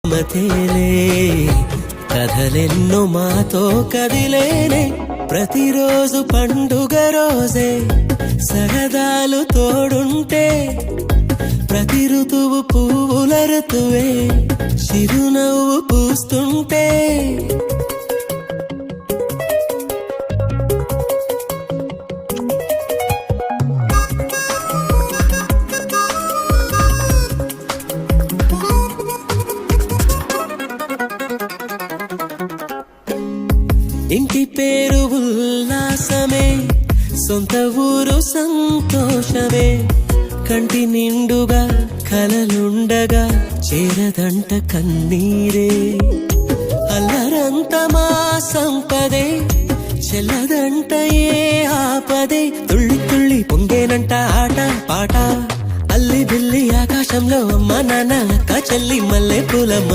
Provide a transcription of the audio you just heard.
మతేలే కథలెన్నో మాతో కదిలేనే ప్రతిరోజు పండుగ రోజే సరదాలు తోడుంటే ప్రతి ఋతువు పువ్వుల ఋతువే చిరునవ్వు పూస్తుంటే ఇంటి పేరు ఉల్లాసమే సొంత ఊరు సంతోషమే కంటి నిండుగా కలలుండగా చేరదంట కన్నీరే అల్లరంత మా సంపదే చెల్లదంట ఏ ఆపదే తుళ్ళి తుళ్ళి పొంగేనంట ఆట పాట అల్లి బిల్లి ఆకాశంలో అమ్మ నాన్న అక్క చెల్లి మల్లె పూలమ్మ